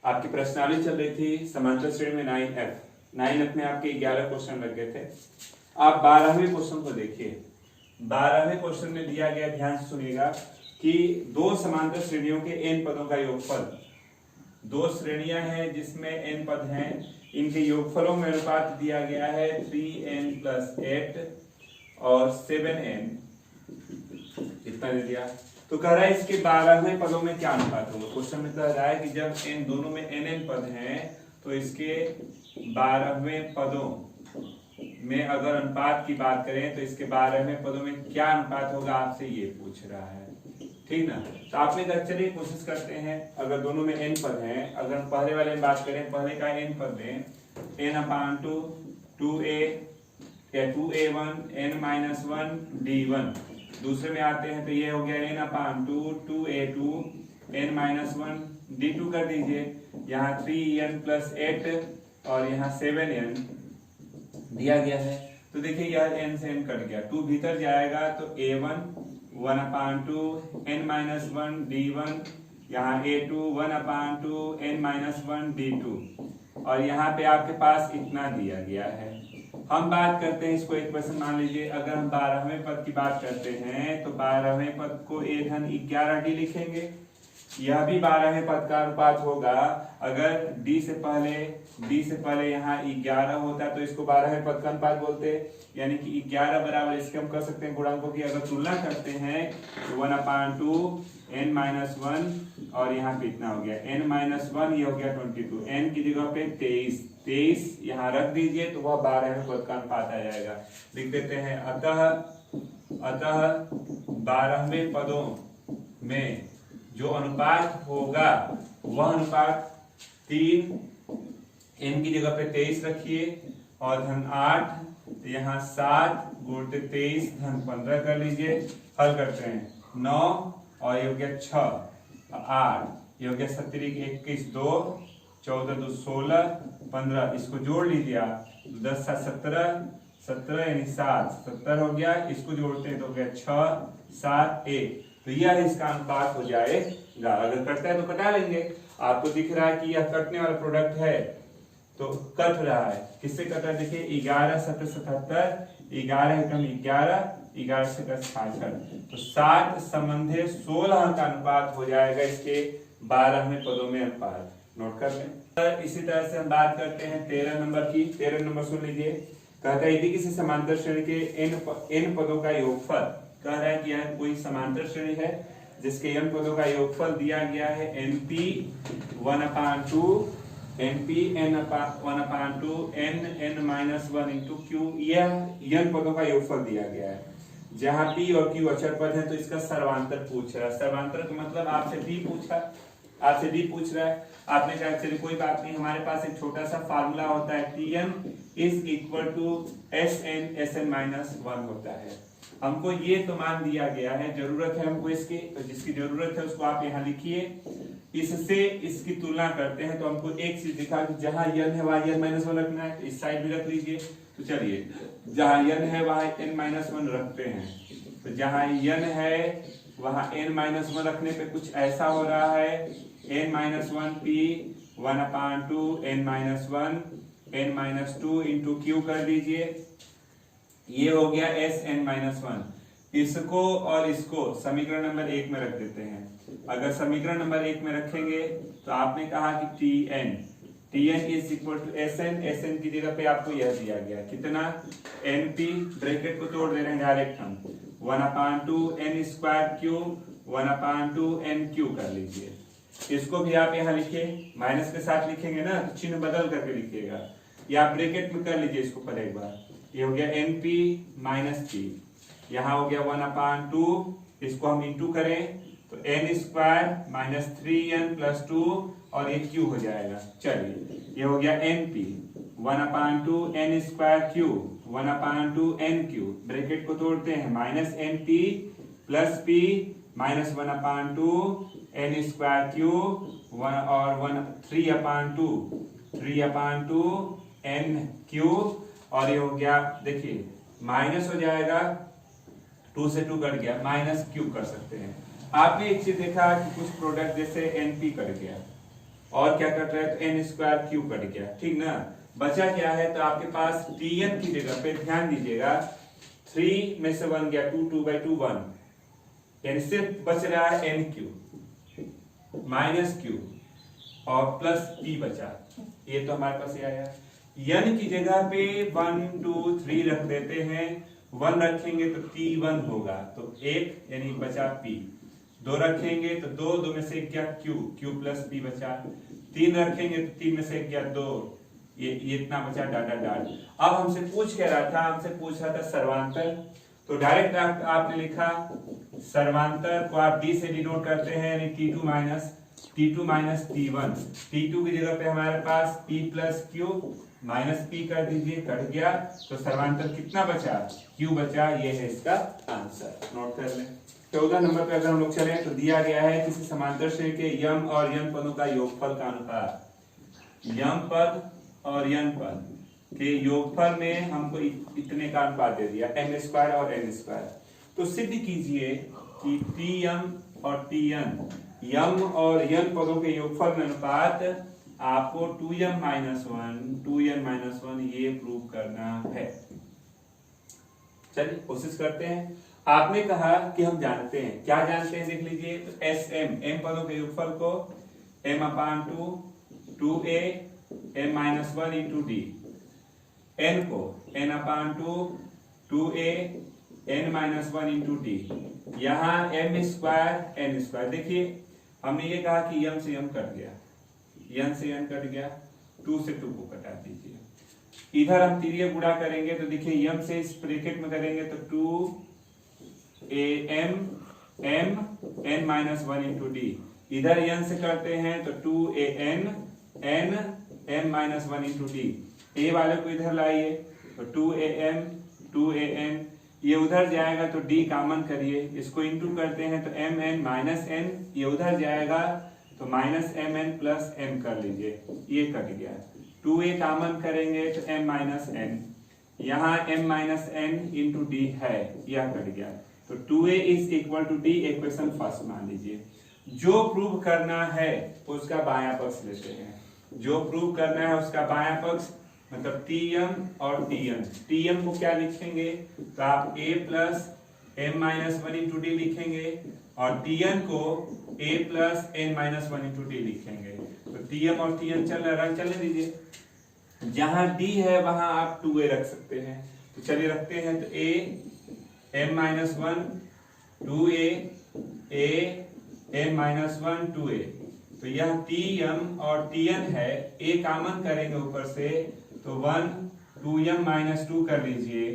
आपकी प्रश्नावली चल रही थी समांतर श्रेणी में 9F में आपके 11 क्वेश्चन लग गए थे। आप 12वें क्वेश्चन को देखिए। 12वें क्वेश्चन में दिया गया, ध्यान से सुनिएगा, कि दो समांतर श्रेणियों के n पदों का योगफल। दो श्रेणियां हैं जिसमें n पद हैं, इनके योगफलों में अनुपात दिया गया है 3n + 8 और 7n, इतना दे दिया। तो कह रहा है इसके 12वें पदों में क्या अनुपात होगा। क्वेश्चन में कह रहा है कि जब n दोनों में n पद हैं तो इसके 12वें पदों में अगर अनुपात की बात करें तो इसके 12वें पदों में क्या अनुपात होगा, आपसे ये पूछ रहा है। ठीक ना। तो आपने कहा चलिए कोशिश करते हैं, अगर दोनों में n पद हैं, अगर हम पहले वाले में बात करें, पहले का n पद दें n/2 2a या 2a1 n-1 d1। दूसरे में आते हैं तो ये हो गया n/2 2a2 n-1 d2 कर दीजिए। यहाँ 3n + 8 और यहाँ 7n दिया गया है। तो देखिए यह n से n कट गया, 2 भीतर जाएगा तो a1 1/2 n-1 d1, यहाँ a2 1/2 n-1 d2 और यहाँ पे आपके पास इतना दिया गया है। हम बात करते हैं इसको, एक क्वेश्चन मान लीजिए, अगर हम 12वें पद की बात करते हैं तो 12वें पद को a-11d लिखेंगे। यह भी 12वें पद का अनुपात होगा। अगर d से पहले यहाँ 11 होता तो इसको 12वें पद का अनुपात बोलते, यानी कि 11 बराबर इसके हम कर सकते हैं गुणांकों की अगर तुलना करते हैं तो 1/2 n-1 और यहाँ पे इतना हो गया n-1, ये हो गया 22, n की जगह पे 23 यहाँ रख दीजिए तो वह 12वें पद का अनुपात आ जाएगा। लिख देते हैं अतः 12वें पदों में जो अनुपात होगा वह अनुपात 3, n की जगह पे 23 रखिए और धन 8, यहाँ 7 गुणित 23 धन 15 कर लीजिए। हल करते हैं 9 और ये हो गया 6 8, ये हो गया 7 21 2 14 2 16 15, इसको जोड़ लीजिए आप, 10 7 17 यानी 7 70 हो गया। इसको जोड़ते हैं तो हो गया 6 7 1, तो यह इसका अनुपात हो जाएगा। अगर कटता है तो कटा लेंगे। आपको दिख रहा है कि यह कटने वाला प्रोडक्ट है तो कट रहा है। किससे कट रहा है देखिए, 11 7 77, 11 एकम 11, 11 से 66, तो 7 संबंधे 16 का अनुपात हो जाएगा इसके 12वें पदों में अनुपात। नोट कर लें। इसी तरह से हम बात करते हैं 13 नंबर की। 13 नंबर सुन लीजिए। कहता है यदि किसी समांतर श्रेणी के n पदों का योगफल, कह रहा है कि यह कोई समांतर श्रेणी है जिसके n पदों का योगफल दिया गया है np 1/2 np n/1/2 n-1 × q, यह n पदों का योगफल दिया गया है। जहां p और q अचर पद है तो इसका सर्वांतर पूछ रहा है। सर्वांतर का मतलब आपसे d पूछ रहा है। आपने कहा चलिए कोई बात नहीं, हमारे पास एक छोटा सा फार्मूला होता है, Tn = Sn(Sn-1) होता है। हमको ये तो मान दिया गया है, जरूरत है हमको इसकी, तो जिसकी जरूरत है उसको आप यहाँ लिखिए। इससे इसकी तुलना करते हैं तो हमको एक चीज दिखा कि जहां n है वहां n-1 रखना है, तो इस साइड भी रख लीजिए। तो चलिए जहां n है वहां n-1 रखते हैं। तो जहां n है वहां n-1 रखने पे कुछ ऐसा हो रहा है, n-1p 1/2 n-1 n-2 × q कर दीजिए। ये हो गया Sn-1। इसको और इसको समीकरण नंबर 1 में रख देते हैं। अगर समीकरण नंबर 1 में रखेंगे तो आपने कहा कि Tn = Sn की जगह पे आपको यह दिया गया कितना, np, ब्रैकेट को तोड़ दे रहे हैं डायरेक्ट हम, 1/2 n² 1/2 nq कर लीजिए। इसको भी आप यहाँ लिखिए, माइनस के साथ लिखेंगे ना तो चिन्ह बदल करके लिखिएगा, या ब्रैकेट में कर लीजिए इसको पहले एक बार। ये हो गया np - p, यहाँ हो गया 1/2, इसको हम इंटू करें तो n² - 3n + 2 और ये q हो जाएगा। चलिए ये हो गया np 1/2 n² 1/2 nq, ब्रैकेट को तोड़ते हैं, -np + p -1/2 n² 1 और 3/2 nq, और ये हो गया, देखिए माइनस हो जाएगा, 2 से 2 कट गया, -q कर सकते हैं। आपने एक चीज देखा कि कुछ प्रोडक्ट जैसे np कट गया, और क्या कट रहा है, तो एन स्क्वायर क्यू कट गया, ठीक ना। बचा क्या है, तो आपके पास tn की जगह पे ध्यान दीजिएगा 3 में से 1 गया, 2 1, यानी सिर्फ बच रहा है एन क्यू माइनस क्यू और प्लस पी बचा, ये तो हमारे पास ये आया। n की जगह पे 1 2 3 रख देते हैं, 1 रखेंगे तो t1 होगा, तो 1 यानी बचा p, 2 रखेंगे तो 2 में से 1 गया q प्लस p बचा, 3 रखेंगे तो 3 में से 1 गया 2, ये इतना बचा डाटा डाट। अब हमसे पूछ क्या रहा था, हमसे पूछ रहा था सर्वांतर, तो डायरेक्ट आपने लिखा सर्वांतर को आप d से डिनोट करते हैं, यानी t2 माइनस t1, t2 की जगह पे हमारे पास p plus q minus p कर दीजिए, कट गया, तो सर्वांतर कितना बचा, q बचा, ये है इसका आंसर, नोट कर लें। 14 नंबर पे अगर हम लोग चलें तो दिया गया है किसी समांतर श्रेणी के यम और यन पदों का योगफल का अनुपात, यम पद और यन पद के योगफल में हमको इतने का अनुपात दे दिया, m स्क्वायर और n स्क्वायर, तो सिद्ध कीजिए कि tm और tn, यम और यन पदों के योगफल में अनुपात आपको 2m माइनस 1 ये प्रूव करना है। चलिए कोशिश करते हैं। आपने कहा कि हम जानते हैं, क्या जानते हैं देख लीजिए, तो Sm m पदों के योगफल को m/2 2a m minus 1 into D, n को n/2 2a n minus 1 into D, यहाँ m स्क्वायर n स्क्वायर, देखिए हमने ये कहा कि m से m कट गया, n से n कट गया, 2 से 2 को कटा दीजिए, इधर हम तिरिय गुणा करेंगे तो देखिए m से इस ब्रैकेट में करेंगे तो 2am m n minus 1 into D, इधर n से करते हैं तो 2an n m minus 1 into D, a वाले को इधर लाइए तो 2an ये उधर जाएगा तो d कॉमन करिए, इसको इंटू करते हैं तो mn माइनस n ये उधर जाएगा तो माइनस mn प्लस m कर लीजिए, ये कट गया, 2a कॉमन करेंगे तो m माइनस n, यहाँ m minus n into d है, यह कट गया, तो 2a is equal to d, equation first मान लीजिए। जो प्रूव करना है उसका बायां पक्ष लेते हैं, जो प्रूव करना है उसका बायां पक्ष मतलब tm और tn, tm को क्या लिखेंगे तो आप a plus m minus 1 into D लिखेंगे और tn को a plus n minus 1 into D लिखेंगे, तो tm और tn चलने दीजिए, जहां d है वहां आप 2a रख सकते हैं, तो चलिए रखते हैं, तो a m minus 1 2a a m minus 1 2a, तो यह tm और tn है, a कॉमन करेंगे ऊपर से तो 1 2m माइनस 2 कर लीजिए,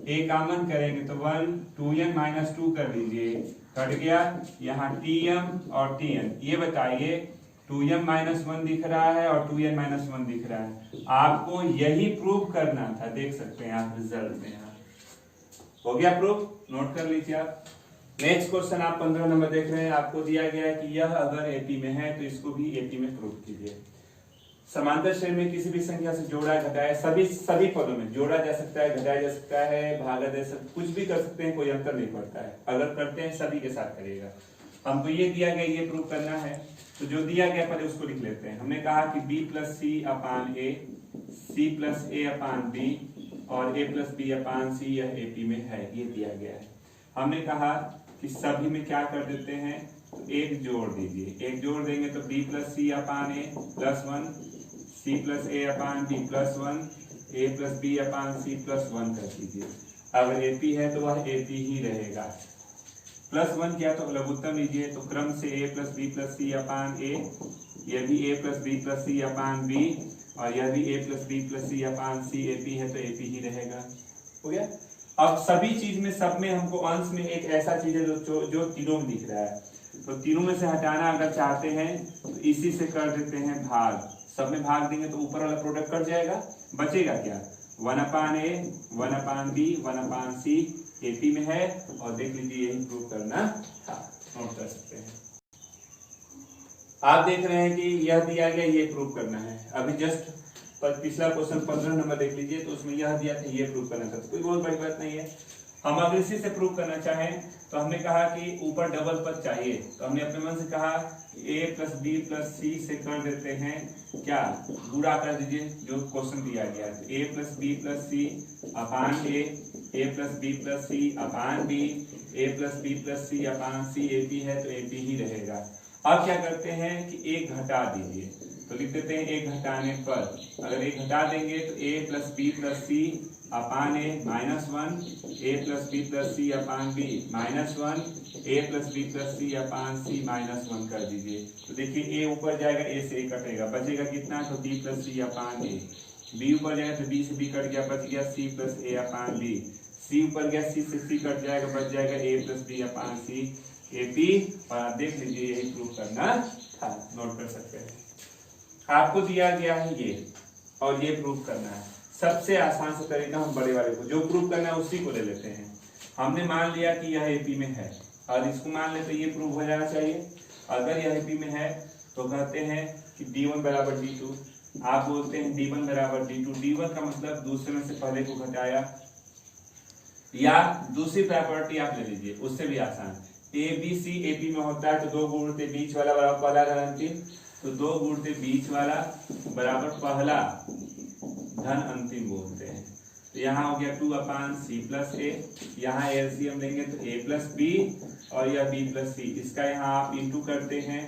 a कॉमन करेंगे तो 1 2n माइनस 2 कर लीजिए, कट गया, यहाँ tm और tn, ये बताइए 2m माइनस 1 दिख रहा है और 2n माइनस 1 दिख रहा है, आपको यही प्रूव करना था, देख सकते हैं आप रिजल्ट में, यहाँ हो गया प्रूफ, नोट कर लीजिए आप। नेक्स्ट क्वेश्चन आप 15 नंबर देख रहे हैं, आपको दिया गया है कि यह अगर एपी में है तो इसको भी एपी में प्रूव कीजिए। समांतर श्रेणी में किसी भी संख्या से जोड़ा घटाया, सभी पदों में जोड़ा जा सकता है, घटाया जा सकता है, भागा जा सकता है, कुछ भी कर सकते हैं, कोई अंतर नहीं पड़ता है, अगर करते हैं सभी के साथ करिएगा। हमको ये दिया गया, ये प्रूव करना है, तो जो दिया गया पहले उसको लिख लेते हैं। हमने कहा कि b plus C upon A, C plus a upon b और a प्लस बी अपान सी, यह एपी में है, ये दिया गया है। हमने कहा कि सभी में क्या कर देते हैं, तो एक जोड़ दीजिए, एक जोड़ देंगे तो b plus C upon A plus 1, c plus a upon b plus 1, a plus B upon c plus 1 कर दीजिए। अगर एपी है तो वह एपी ही रहेगा। प्लस 1 किया तो लघुत्तम लीजिए, तो क्रम से a plus B plus C upon a, यह भी a plus B plus C upon b और यह भी a plus B plus C upon c, AP है तो एपी ही रहेगा। हो गया। अब सभी चीज में, सब में हमको अंश में एक ऐसा चीज है जो तीनों में दिख रहा है, तो तीनों में से हटाना अगर चाहते हैं तो इसी से कर देते हैं भाग, सब में भाग देंगे तो ऊपर वाला प्रोडक्ट कट जाएगा, बचेगा क्या, 1 अपान ए 1 अपान बी 1 अपान सी, एपी में है, और देख लीजिए यही प्रूव करना था, नोट कर सकते हैं। आप देख रहे हैं कि यह दिया गया, ये प्रूव करना है। अभी जस्ट पिछला क्वेश्चन 15 नंबर देख लीजिए, तो उसमें यह दिया था, ये प्रूव करना था, तो कोई बहुत बड़ी बात नहीं है। हम अगर इसी से प्रूव करना चाहें तो हमने कहा कि ऊपर डबल पद चाहिए, तो हमने अपने मन से कहा ए प्लस बी प्लस सी से कर देते हैं क्या, पूरा कर दीजिए जो क्वेश्चन दिया गया है। A plus B plus C upon A plus B plus C upon B, A plus B plus C upon C, A P है तो ए पी ही रहेगा। अब क्या करते हैं कि एक घटा दीजिए, तो लिख देते हैं एक घटाने पर, अगर एक घटा देंगे तो ए प्लस बी प्लस सी अपान ए -1, ए प्लस बी प्लस सी अपान बी -1, ए प्लस बी प्लस सी अपान सी -1 कर दीजिए। तो देखिए ए ऊपर जाएगा, ए से ए कटेगा, बचेगा कितना, तो बी प्लस सी अपान ए। बी ऊपर जाएगा तो बी से बी कट गया, बच गया सी प्लस ए अपान बी। सी ऊपर गया, सी से सी कट जाएगा, बच जाएगा A plus B upon C A P. और आप देख लीजिए यही प्रूव करना था, नोट कर सकते हैं। आपको दिया गया है ये और ये प्रूव करना है। सबसे आसान सा तरीका हम बड़े वाले को जो प्रूव करना है उसी को ले लेते हैं। हमने मान लिया कि यह एपी में है और इसको मान लेते ये प्रूव हो जाना चाहिए। अगर यह एपी में है तो कहते हैं कि d1 बराबर d2, आप बोलते हैं d1 बराबर d2। d1 का मतलब दूसरे में से पहले को घटाया, या दूसरी प्रॉपर्टी आप ले लीजिए उससे भी आसान। ए बी सी एपी में होता है तो 2 गुणते बीच वाला बराबर पहला धन अंतिम, तो 2 गुणते बीच वाला बराबर पहला धन अंतिम बोलते हैं। तो यहाँ हो गया 2 अपान सी प्लस ए, यहाँ एलसीएम लेंगे तो ए प्लस बी और यह बी प्लस सी, इसका यहाँ आप इंटू करते हैं,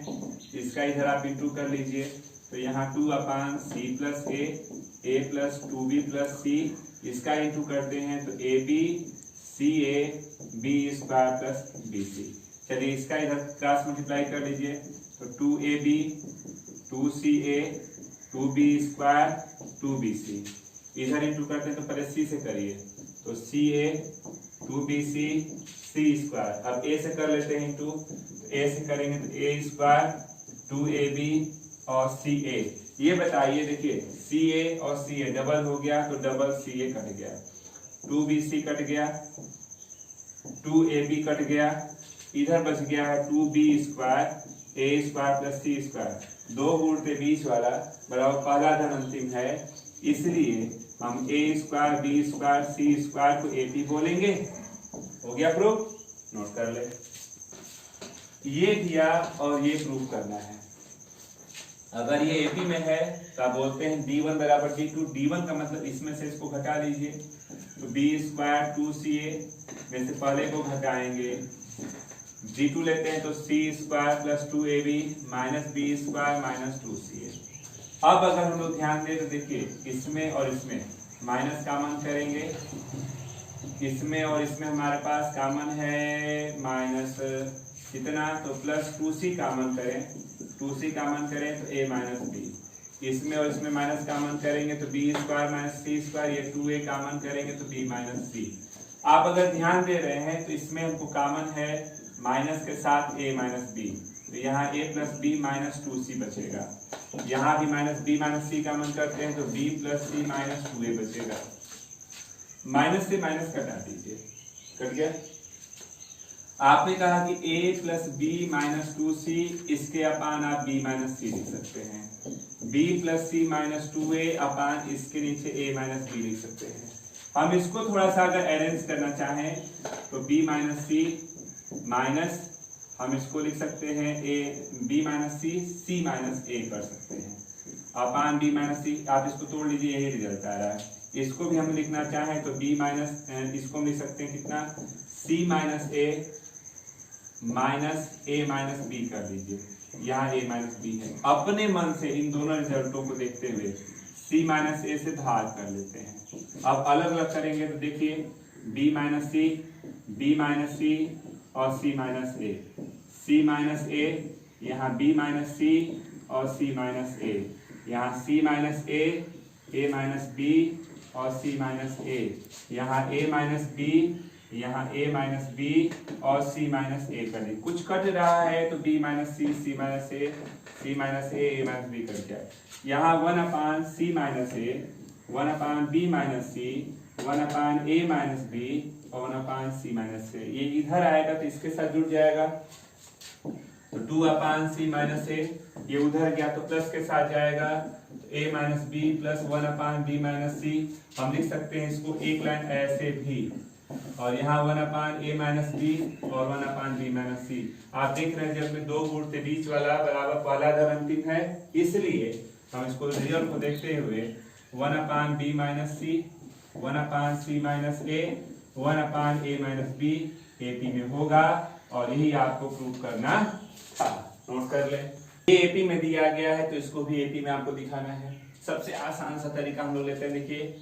इसका इधर आप इंटू कर लीजिए। तो यहाँ 2 upon c plus a plus 2b plus c, इसका इंटू करते हैं तो a b c a b square plus b c. चलिए इसका इधर क्रॉस मल्टीप्लाई कर लीजिए, तो 2ab 2ca 2b square 2bc, इधर इंटू करते हैं तो पहले सी से करिए, तो ca 2bc c स्क्वायर। अब a से कर लेते हैं इंटू, तो a से करेंगे तो a स्क्वायर 2ab और ca। ये बताइए, देखिए ca और ca डबल हो गया तो डबल ca कट गया, 2bc कट गया, 2ab कट गया, इधर बच गया है 2b square a square plus c square. 2 गुणते बीच वाला बराबर पहला धन अंतिम है, इसलिए हम a square b square c square को ap बोलेंगे। हो गया प्रूफ, नोट कर ले। ये दिया और ये प्रूफ करना है। अगर ये ap में है तो आप बोलते हैं d1 बराबर d2। d1 का मतलब इसमें से इसको घटा लीजिए, तो b स्क्वायर 2ca में से पहले को घटाएंगे, d2 लेते हैं तो c square plus 2ab minus b square minus 2ca। अब अगर हम लोग ध्यान दें तो देखिए इसमें और इसमें माइनस कॉमन करेंगे, इसमें और इसमें हमारे पास कॉमन है माइनस कितना, तो प्लस 2c कॉमन करें, 2c कॉमन करें तो a माइनस b, इसमें और इसमें माइनस कॉमन करेंगे तो b square minus c square, ये 2a कॉमन करेंगे तो b माइनस c। आप अगर ध्यान दे रहे हैं तो इसमें हमको कॉमन है माइनस के साथ a माइनस b, तो यहाँ a plus b minus 2c बचेगा। यहाँ भी minus b minus c common करते हैं तो b plus c minus 2a बचेगा। माइनस से माइनस कटा दीजिए, कट गया। आपने कहा कि a plus B minus 2c, इसके अपान आप b माइनस c लिख सकते हैं। b plus c minus 2a अपान इसके नीचे a माइनस b लिख सकते हैं। हम इसको थोड़ा सा अगर अरेंज करना चाहें तो b माइनस c माइनस, हम इसको लिख सकते हैं b minus c minus a कर सकते हैं अपान b माइनस c। आप इसको तोड़ लीजिए, यही रिजल्ट आ रहा है। इसको भी हम लिखना चाहें तो b माइनस, इसको हम लिख सकते हैं कितना, c minus a minus a minus b कर लीजिए, यहाँ a माइनस b है। अपने मन से इन दोनों रिजल्टों को देखते हुए c माइनस a से भाग कर लेते हैं। अब अलग अलग करेंगे तो देखिए b माइनस c और c minus a, c minus a, यहाँ b माइनस c और c माइनस a, यहाँ c minus a minus b और c माइनस a, यहाँ a माइनस b, यहाँ a माइनस b और c माइनस a कर दी। कुछ कट रहा है तो b minus c minus a, c minus a minus b कर दिया। यहाँ 1 अपान c minus a, 1 upon b minus c, 1 upon a minus b और 1 अपान c माइनस a, ये इधर आएगा तो इसके साथ जुड़ जाएगा, तो 2 अपान c माइनस a, ये उधर गया तो प्लस के साथ जाएगा, तो a minus b plus 1 upon b minus c। हम लिख सकते हैं इसको एक लाइन ऐसे भी, और यहाँ 1/a माइनस बी और 1/b माइनस सी। आप देख रहे हैं जब में दो गुण से बीच वाला बराबर पहला धन अंतिम है, इसलिए हम इसको रिजल्ट को देखते हुए 1/b minus c 1/c minus a 1/a minus b AP में होगा और यही आपको प्रूव करना था। नोट कर ले, ये AP में दिया गया है तो इसको भी AP में आपको दिखाना है। सबसे आसान सा तरीका हम लोग लेते हैं। देखिए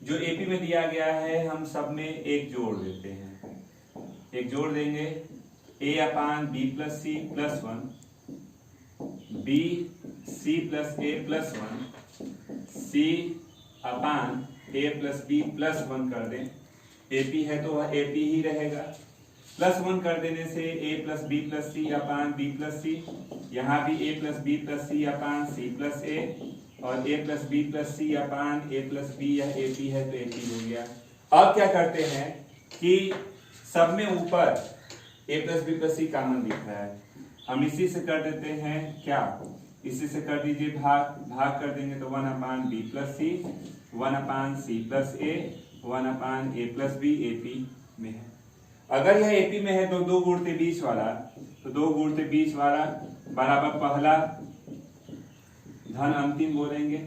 जो AP में दिया गया है हम सब में एक जोड़ देते हैं, एक जोड़ देंगे a/b plus c plus 1 b c plus a plus 1 c/a plus b plus 1 कर दें। AP है तो वह AP ही रहेगा। प्लस 1 कर देने से a plus b plus c upon b plus c, यहाँ भी a plus b plus c upon c plus a और a plus b plus c upon a plus b, यह AP है तो AP हो गया। अब क्या करते हैं कि सब में ऊपर a plus b plus c common दिख रहा है, हम इसी से कर देते हैं क्या, इसी से कर दीजिए भाग कर देंगे तो 1/b plus c 1/c plus a 1/a plus b AP में है। अगर यह AP में है तो दो गुण से बीच वाला, तो दो गुण से बीच वाला बराबर पहला धन अंतिम बोलेंगे।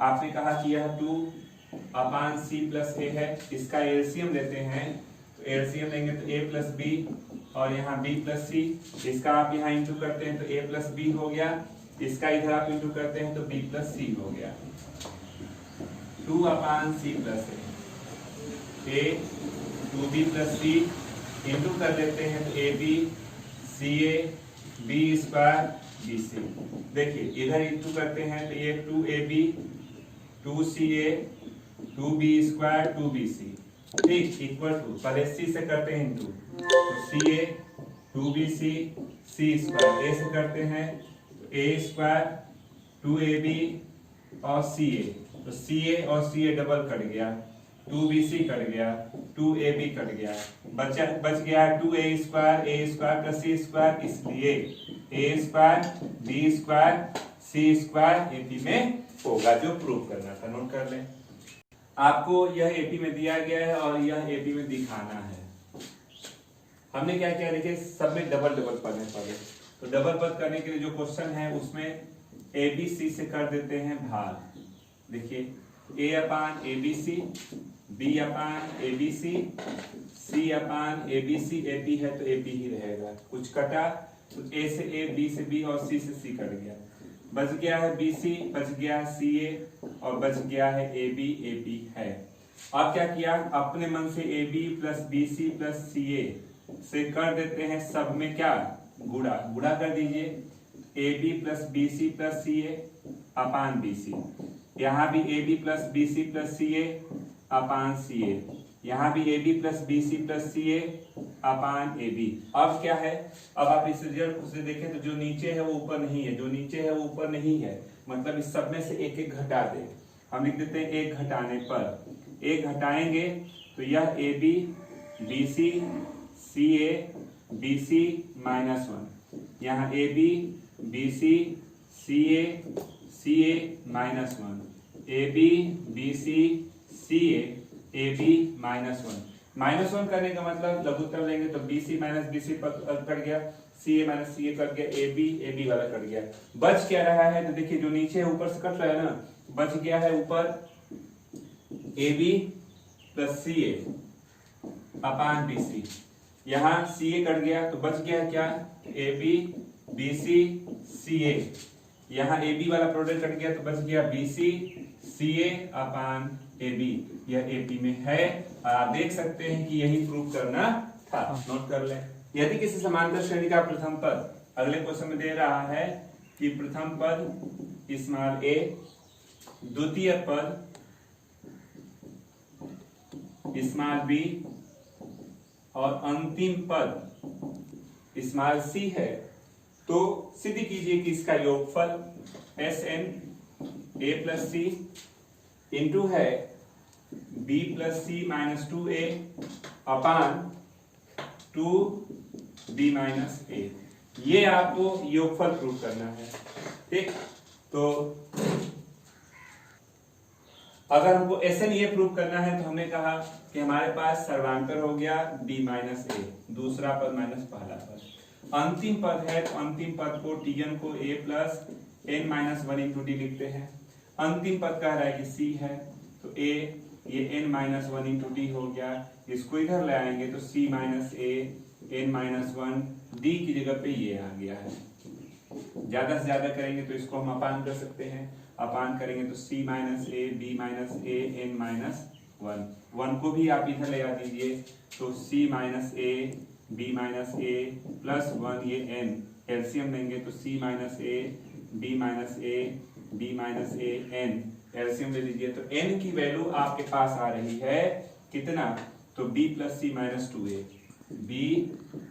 आपने कहा कि यह 2/c प्लस a है, इसका एलसीएम लेते हैं तो एलसीएम लेंगे तो a प्लस b और यहाँ b प्लस c, इसका आप यहाँ इंटू करते हैं तो a प्लस b हो गया, इसका इधर आप इंटू करते हैं तो b प्लस c हो गया। 2/c plus a 2b plus c into कर लेते हैं तो ab ca b square bc। देखिए इधर इंटू करते हैं तो ये 2ab 2ca 2b square 2bc, ठीक, इक्वल टू पहले c से करते हैं इंटू तो ca 2bc c square, a से करते हैं तो a स्क्वायर 2ab और ca, तो ca और ca डबल कट गया, 2bc कट गया 2ab कट गया, बच गया 2a square plus c square, इसलिए a square b square c square AP में होगा, जो प्रूफ करना था। नोट कर लें, आपको यह AP में दिया गया है और यह AP में दिखाना है। हमने क्या किया, देखिए सब में डबल डबल पद है पहले, तो डबल पद करने के लिए जो क्वेश्चन है उसमें ABC से कर देते हैं भाग। देखिए a/abc b/abc c/abc AP है तो AP ही रहेगा, कुछ कटा तो a से a b से b और c से c कट गया, बच गया है BC, बच गया है CA और बच गया है AB AP है। अब क्या किया, अपने मन से AB plus BC plus CA से कर देते हैं सब में क्या, गुणा कर दीजिए AB plus BC plus CA अपान BC, यहाँ भी AB plus BC plus CA अपान CA, यहाँ भी AB plus BC plus CA अपान AB। अब क्या है, अब आप इस रिजल्ट से देखें तो जो नीचे है वो ऊपर नहीं है, जो नीचे है वो ऊपर नहीं है, मतलब इस सब में से एक एक घटा दे। हम लिख देते हैं एक घटाने पर, एक घटाएंगे तो यह AB BC CA BC minus 1, यहाँ AB BC CA CA minus 1, AB BC CA AB minus 1। Minus 1 करने का मतलब लघुत्तम लेंगे तो BC माइनस BC कट गया, CA माइनस CA कट गया, AB AB वाला कट गया, बच क्या रहा है, तो देखिए जो नीचे है ऊपर से कट रहा है ना, बच गया है ऊपर AB प्लस CA अपान BC, यहाँ CA कट गया तो बच गया क्या, AB BC CA, यहाँ AB वाला प्रोडक्ट कट गया तो बच गया BC CA अपान AB, यह AP में है। आप देख सकते हैं कि यही प्रूफ करना था। नोट कर लें, यदि किसी समांतर श्रेणी का प्रथम पद अगले क्वेश्चन में दे रहा है कि प्रथम पद स्मॉल a, द्वितीय पद स्मॉल b और अंतिम पद स्मॉल c है, तो सिद्ध कीजिए कि इसका योगफल Sn a plus c into है b plus c minus 2a upon 2b minus a, ये आपको योगफल प्रूव करना है, ठीक। तो अगर हमको Sn ये प्रूव करना है तो हमने कहा कि हमारे पास सर्वांतर हो गया b माइनस ए, दूसरा पद माइनस पहला पद, अंतिम पद है तो अंतिम पद को Tn को a plus n minus one into D लिखते हैं। अंतिम पद कह रहा है कि c है तो a ये n minus one into D हो गया, इसको इधर ले आएंगे तो c minus a n minus one, D की जगह पे ये आ गया है। ज्यादा से ज्यादा करेंगे तो इसको हम अपान कर सकते हैं, अपान करेंगे तो c minus a b minus a n minus one, one को भी आप इधर ले आ दीजिए तो c minus a b minus a plus one ये n, एलसीएम लेंगे तो c minus a b minus a b minus a n, LCM ले लीजिए तो n की वैल्यू आपके पास आ रही है कितना, तो b plus C minus two ए, b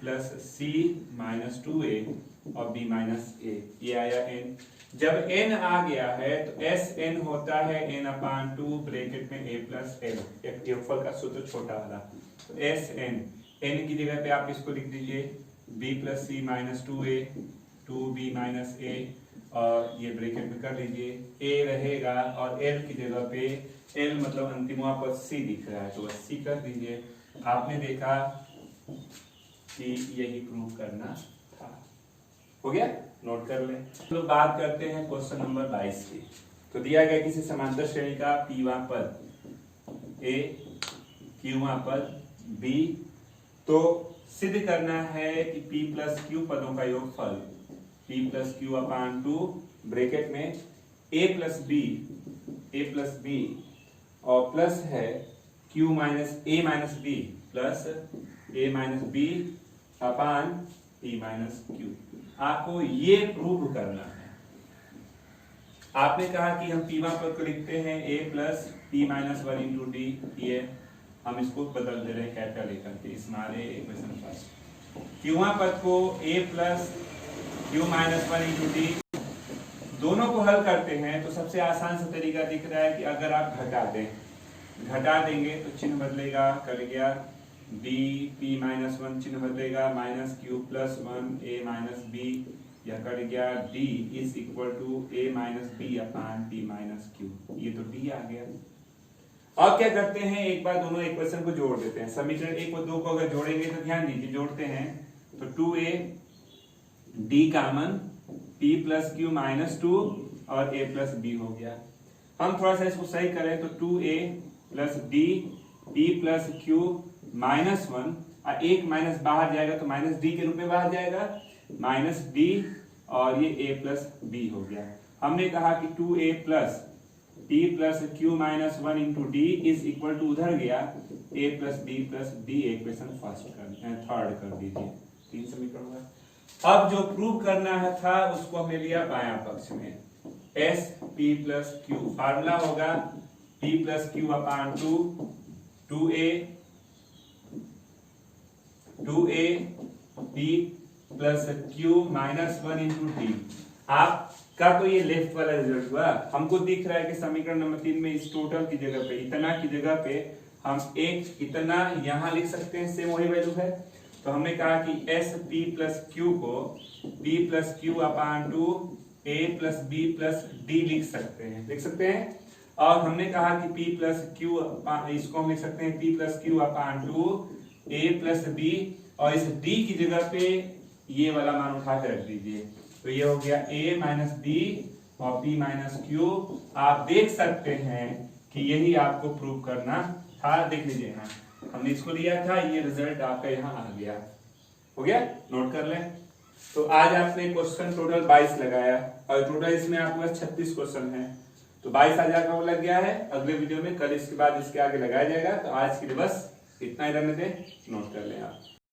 plus C minus two ए और b माइनस ए, ये आया n। जब n आ गया है तो एस एन होता है n अपान टू ब्रैकेट में a प्लस एल, योगफल का सूत्र छोटा वाला, तो एस एन, n की जगह पे आप इसको लिख दीजिए b plus C minus two A, two B minus A, और ये ब्रैकेट में कर लीजिए a रहेगा और l की जगह पे l मतलब अंतिम पद c दिख रहा है तो c कर दीजिए। आपने देखा कि यही प्रूव करना था, हो गया, नोट कर लें। तो बात करते हैं क्वेश्चन नंबर 22 की। तो दिया गया किसी समांतर श्रेणी का पीवा पद a, क्यूवा पद b, तो सिद्ध करना है कि p प्लस क्यू पदों का योगफल p plus q upon two bracket में a प्लस बी और प्लस है q minus a minus b plus a minus b upon p minus q, आपको ये प्रूव करना है। आपने कहा कि हम पीवा पद को लिखते हैं a plus p minus one into D, ये हम इसको बदल दे रहे हैं कैपिटल लेकर के, स्मॉल a इक्वेशन फर्स्ट। क्यूवा पद को a plus q minus one into D, दोनों को हल करते हैं तो सबसे आसान सा तरीका दिख रहा है कि अगर आप घटा देंगे तो चिन्ह बदलेगा, कर गया b p माइनस वन, चिन्ह बदलेगा minus q plus one a minus b, यह कर गया d is equal to a minus b upon p minus q, ये तो d आ गया। अब क्या करते हैं, एक बार दोनों इक्वेशन को जोड़ देते हैं। समीकरण 1 और 2 को अगर जोड़ेंगे तो ध्यान दीजिए, जोड़ते हैं तो 2a d कामन p plus q minus two और a प्लस b हो गया। हम थोड़ा सा इसको सही करें तो 2a plus d p plus q minus one, और एक माइनस बाहर जाएगा तो माइनस डी के रूप में बाहर जाएगा, माइनस डी और ये a प्लस बी हो गया। हमने कहा कि 2a plus p plus q minus one into d is equal to, उधर गया a plus b plus d, equation third कर दीजिए, 3 समीकरण हुआ। अब जो प्रूव करना है था उसको हमने लिया बायां पक्ष में, s p plus Q, formula होगा p plus q upon to, 2a p plus q minus one into D. आपका तो ये लेफ्ट वाला रिजल्ट हुआ। हमको दिख रहा है कि समीकरण नंबर 3 में इस टोटल की जगह पे, इतना की जगह पे हम एक इतना यहां लिख सकते हैं, सेम वही वैल्यू है। तो हमने कहा कि एस पी प्लस क्यू को p plus q upon to a plus b plus D लिख सकते हैं। और हमने कहा कि p प्लस क्यू, इसको हम लिख सकते हैं p plus q upon to a plus b, और इस d की जगह पे ये वाला मान उठा के रख दीजिए, तो ये हो गया a माइनस b और p माइनस क्यू। आप देख सकते हैं कि यही आपको प्रूव करना था। देख लीजिए, यहाँ हमने इसको लिया था, ये रिजल्ट आपका यहाँ आ गया, हो गया, नोट कर लें। तो आज आपने क्वेश्चन टोटल 22 लगाया और टोटल इसमें आपके पास 36 क्वेश्चन है, तो 22 हजार का वो लग गया है। अगले वीडियो में कल इसके बाद इसके आगे लगाया जाएगा। तो आज के लिए बस इतना ही रहने दें, नोट कर लें आप।